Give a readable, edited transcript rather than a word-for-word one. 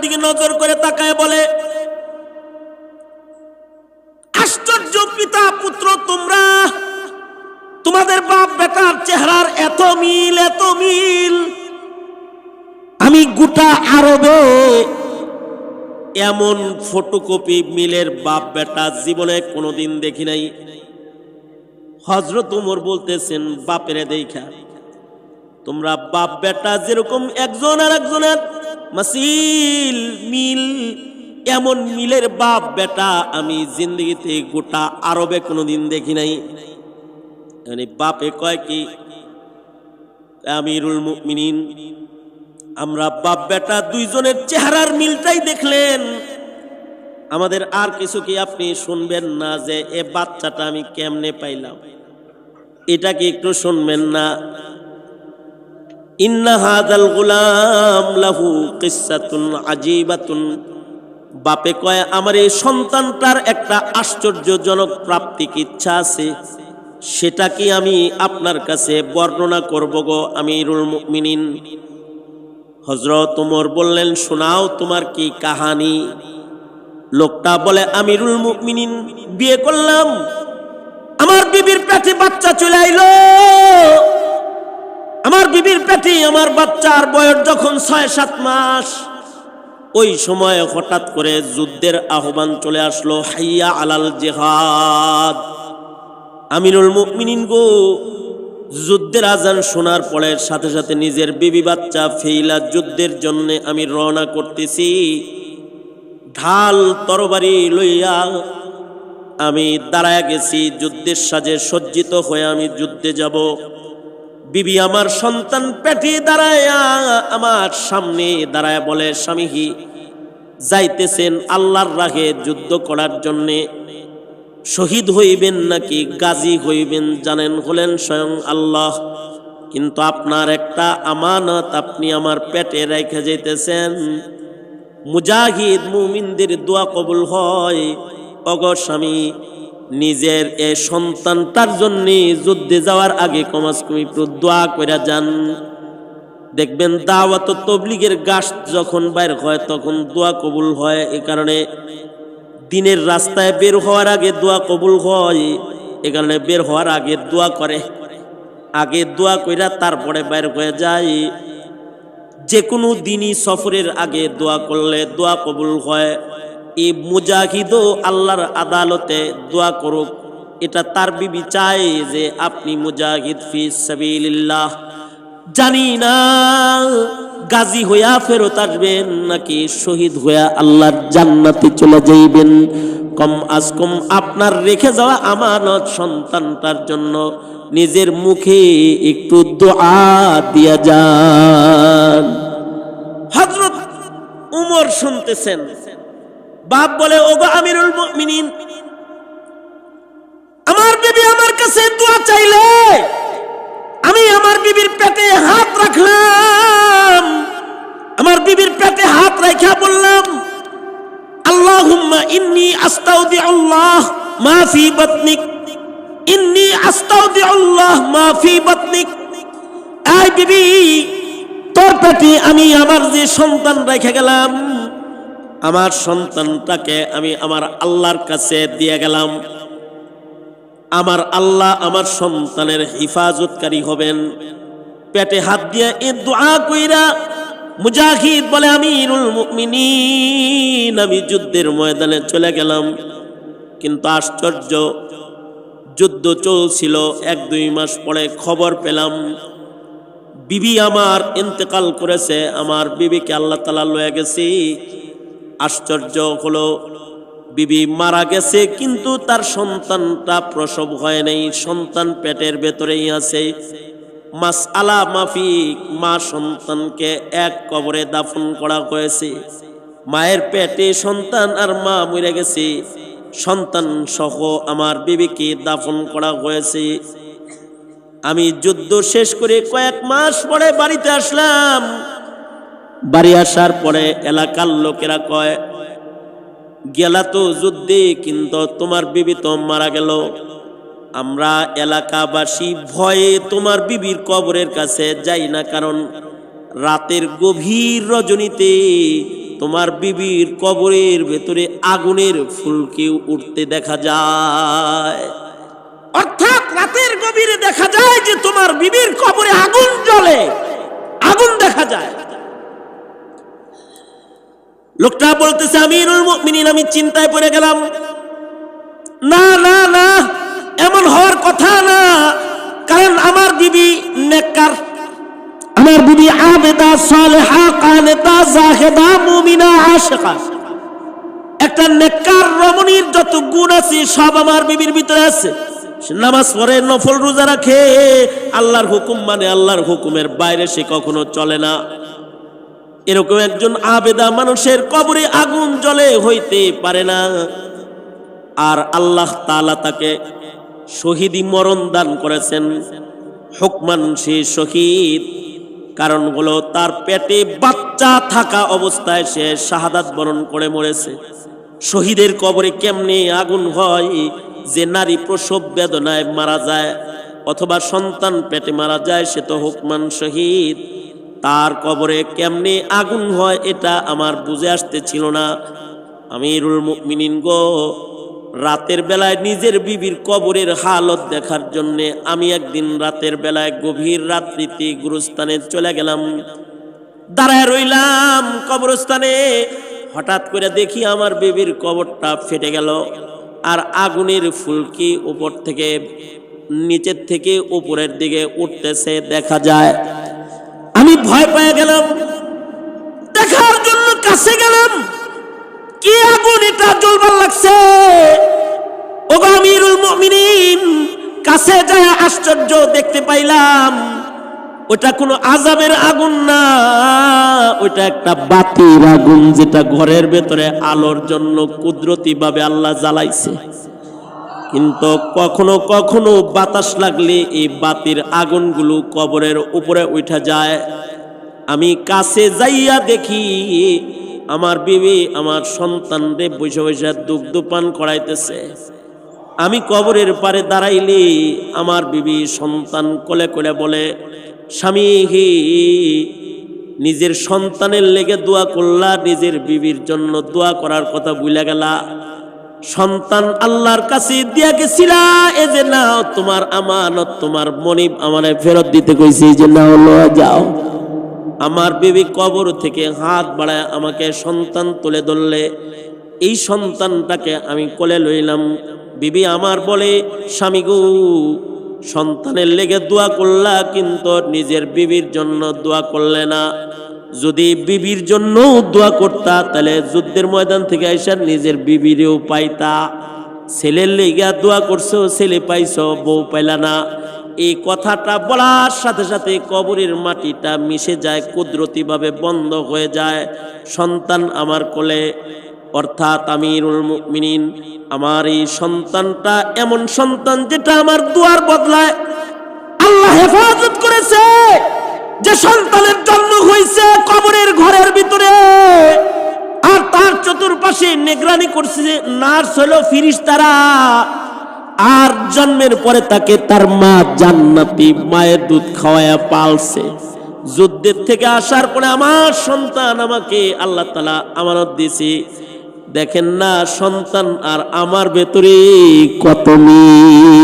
দিকে নজর করে তাকায় বলে, আশ্চর্য পিতা পুত্র তোমরা, তোমাদের বাপ বেটার চেহারার এত মিল, এত মিল। আমি গোটা আরবে এমন ফটোকপি মিলের বাপ বেটা জীবনে কোনোদিন দেখি নাই। হযরত ওমর বলতেছেন, বাপেরে দেখা তোমরা বাপ বেটা যেরকম একজন আর একজনের মাসিল মিল, এমন মিলের বাপ বেটা আমি জিন্দগিতে গোটা আরবে কোনোদিন দেখি নাই। মানে বাপে কয় কি, আমিরুল মুমিনিন, আমরা বাপ বেটা দুইজনের চেহারার মিলটাই দেখলেন, আমাদের আর কিছু কি আপনি শুনবেন না যে এ বাচ্চাটা আমি কেমনে পাইলাম, এটা কি একটু শুনবেন না? ইন্না হাযাল গুলাম লাহু কিসসাতুন আজীবাতুন। বাপে কয়, আমার এই সন্তানটার একটা আশ্চর্যজনক প্রাপ্তিক ইচ্ছা আছে, সেটা কি আমি আপনার কাছে বর্ণনা করব গো আমিরুল মুমিনিন। হযরত ওমর বললেন, শোনাও তোমার কি কাহানি। লোকটা বলে, আমিরুল মুমিনিন, বিয়ে করলাম, আমার বিবির পেটে বাচ্চা চলে আইলো। আমার বিবির পেটে আমার বাচ্চার বয়স যখন ৬-৭ মাস, ওই সময় হঠাৎ করে যুদ্ধের আহ্বান চলে আসলো, হাইয়া আলাল জিহাদ। আমিরুল মুমিনিন গো, যুদ্ধের আজান শোনার পরে সাথে সাথে নিজের বিবি বাচ্চা ফেইলা যুদ্ধের জন্য আমি রওনা করতেছি। ঢাল তরবারি লইয়া আমি দাঁড়ায় গেছি, যুদ্ধের সাজে সজ্জিত হয়ে আমি যুদ্ধে যাব। বিবি আমার সন্তান পেটে দাঁড়ায়া আমার সামনে দাঁড়ায় বলে, স্বামীহি যাইতেছেন আল্লাহর রাহে যুদ্ধ করার জন্যে, শহীদ হইবেন নাকি গাজী হইবেন জানেন হলেন স্বয়ং আল্লাহ, কিন্তু আপনার একটা আমানত আপনি আমার পেটে রেখে যাইতেছেন। মুজাহিদ মুমিনদের দোয়া কবুল হয়। ওগো স্বামী, নিজের এই সন্তানটার জন্য যুদ্ধে যাওয়ার আগে কমাস কমি একটু দোয়া কইরা যান। দেখবেন দাওয়াত ও তাবলীগের গাছ যখন বাইর হয় তখন দোয়া কবুল হয়। এই কারণে দিনের রাস্তায় বের হওয়ার আগে দোয়া কবুল হয়, এ কারণে বের হওয়ার আগে দোয়া করে, আগে দোয়া কইরা তারপরে বাইর হয়ে যায়। যে কোনো দিনই সফরের আগে দোয়া করলে দোয়া কবুল হয়। এই মুজাহিদও আল্লাহর আদালতে দোয়া করুক, এটা তার বিবি চায় যে আপনি মুজাহিদ ফি সাবিলিল্লাহ। জানি না গাজী হইয়া ফেরত আসবেন নাকি শহীদ হইয়া আল্লাহর জান্নাতে চলে যাইবেন। কম আজ কম আপনার রেখে যাওয়া আমানত সন্তানটার জন্য নিজের মুখে একটু দোয়া দিয়া যান। হযরত উমর শুনতেছেন, বাপ বলে, ওগো আমিরুল মুমিনিন, আমার বিবি আমার কাছে দোয়া চাইলে আমি আমার বিবির পেটে হাত রাখলাম, আমার বিবির পেটে হাত রাখা বললাম, আল্লাহুম্মা ইন্নী আস্তাউদিউল্লাহ মা ফি বাতনিক, ইন্নী আস্তাউদিউল্লাহ মা ফি বাতনিক। এই বিবি, তোর পেটে আমি আমার যে সন্তান রেখে গেলাম, আমার সন্তানটাকে আমি আমার আল্লাহর কাছে দিয়ে গেলাম। আমার আল্লাহ আমার সন্তানের হিফাজতকারী হবেন। পেটে হাত দিয়ে এ দোয়া কইরা মুজাহিদ বলে, আমিরুল মুমিনিন, আমি যুদ্ধের ময়দানে চলে গেলাম, কিন্তু আশ্চর্য, যুদ্ধ চলছিল। 1-2 মাস পরে খবর পেলাম বিবি আমার ইন্তেকাল করেছে, আমার বিবিকে আল্লাহ তাআলা লয়ে গেছে। আশ্চর্য হলো, বিবি মারা গেছে কিন্তু তার সন্তানটা প্রসব হয় নাই, সন্তান পেটের ভেতরেই আছে। মাসআলা মাফিক, মা সন্তানকে এক কবরে দাফন করা হয়েছে। মায়ের পেটে সন্তান আর মা মরে গেছে, সন্তান সহ আমার বিবিকে দাফন করা হয়েছে। আমি যুদ্ধ শেষ করে কয়েক মাস পরে বাড়িতে আসলাম। বাড়ি আসার পরে এলাকার লোকেরা কয়, গেলা তো যুদ্ধে, কিন্তু তোমার বিবি তো মারা গেল। আমরা এলাকাবাসী ভয়ে তোমার বিবির কবরের কাছে যাই না, কারণ রাতের গভীর রজনীতে তোমার বিবির কবরের ভেতরে আগুনের ফুলকি উঠতে দেখা যায়। অর্থাৎ রাতের গভীরে দেখা যায় যে তোমার বিবির কবরে আগুন জ্বলে, আগুন দেখা যায়। লোকটা বলতেছে আমিরুল মুমিনিন, আমি চিন্তায় পড়ে গেলাম। না না না, এমন হওয়ার কথা না, কারণ আমার বিবি নেককার, আমার বিবি আবেদা সালেহা কানেতা জাহেদা মুমিনা আশিকা। একটা নেককার রমণীর যত গুণ আছে সব আমার বিবির ভিতরে আছে। সে নামাজ পড়ে, নফল রোজা রাখে, আল্লাহর হুকুম মানে, আল্লাহর হুকুমের বাইরে সে কখনো চলে না। এরকম একজন আবেদা মানুষের কবরে আগুন জ্বলে হইতে পারে না। আর আল্লাহ তাআলা তাকে শহীদি মরণ দান করেছেন। হুকমান সে শহীদ, কারণ হলো তার পেটে বাচ্চা থাকা অবস্থায় সে শাহাদাত বরণ করে মরেছে। শহীদের কবরে কেমনে আগুন হয়? যে নারী প্রসব বেদনায় মারা যায় অথবা সন্তান পেটে মারা যায় সে তো হুকমান শহীদ। তার কবরে কেমনে আগুন হয় এটা আমার বুঝে আসতেছিল না। আমিরুল মুমিনিন গো, রাতের বেলায় নিজের বিবির কবরের হালত দেখার জন্যে আমি একদিন রাতের বেলায় গভীর রাত্রিতে গুরুস্থানে চলে গেলাম। দাঁড়ায় রইলাম কবরস্থানে। হঠাৎ করে দেখি আমার বিবির কবরটা ফেটে গেল, আর আগুনের ফুলকি উপর থেকে নিচের থেকে উপরের দিকে উঠতেছে দেখা যায়। আমি ভয় পেয়ে গেলাম, দেখার জন্য কাছে গেলাম, কি আগুন এটা জ্বলবার লাগছে। ওগো আমিরুল মুমিনিন, কাছে যায় আশ্চর্য দেখতে পাইলাম ওটা কোনো আযাবের আগুন না, ওটা একটা বাতির আগুন, যেটা ঘরের ভেতরে আলোর জন্য কুদরতি ভাবে আল্লাহ জ্বালাইছে। কিন্তু কখনো কখনো বাতাস লাগলে এই বাতির আগুনগুলো কবরের উপরে উঠা যায়। আমি কাছে যাইয়া দেখি আমার বিবি আমার সন্তানরে বসে বসে দুগ্ধ পান করাইতেছে। আমি কবরের পারে দাঁড়াইলে আমার বিবি সন্তান কোলে কোলে বলে, স্বামী হি, নিজের সন্তানের লেগে দোয়া করলা, নিজের বিবির জন্য দোয়া করার কথা ভুলে গেলা। সন্তান আল্লাহর কাছে দিয়া গেছিলা, এ যে নাও তোমার আমানত, তোমার মনিব আমারে ফেরত দিতে কইছে, এই যে নাও লয়ে যাও। আমার বিবি কবর থেকে হাত বাড়ায় আমাকে সন্তান তুলে ধরলে, এই সন্তানটাকে আমি কোলে লইলাম। বিবি আমার বলে, স্বামী গো, সন্তানের লেগে দোয়া করলা কিন্তু নিজের বিবির জন্য দোয়া করলে না। যদি বিবির জন্য দোয়া করতা তাহলে যুদ্ধের ময়দান থেকে আইসা নিজের বিবিরেও পাইতা। ছেলের লেগে দোয়া করছো, ছেলে পাইছো, বউ পাইলা না। এই কথাটা বলার সাথে সাথে কবরের মাটিটা মিশে যায়, কুদরতি ভাবে বন্ধ হয়ে যায়। সন্তান আমার কোলে, অর্থাৎ আমিরুল মুমিনিন, আমার এই সন্তানটা এমন সন্তান যেটা আমার দুয়ার বদলায় আল্লাহ হেফাজত করেছে। যে সন্তানের জন্ম হয়েছে কবরের ঘরের ভিতরে, আর তার চতুর্পাশে নিগরানি করছে নার্স হলো ফেরেশতারা, আর জন্মের পরে তাকে তার মা জান্নাতি মায়ের দুধ খাওয়ায়া পালছে। যুদ্ধের থেকে আসার পরে আমার সন্তান আমাকে আল্লাহ তাআলা আমানত দিয়েছে। দেখেন না সন্তান আর আমার ভেতরে কত মিল।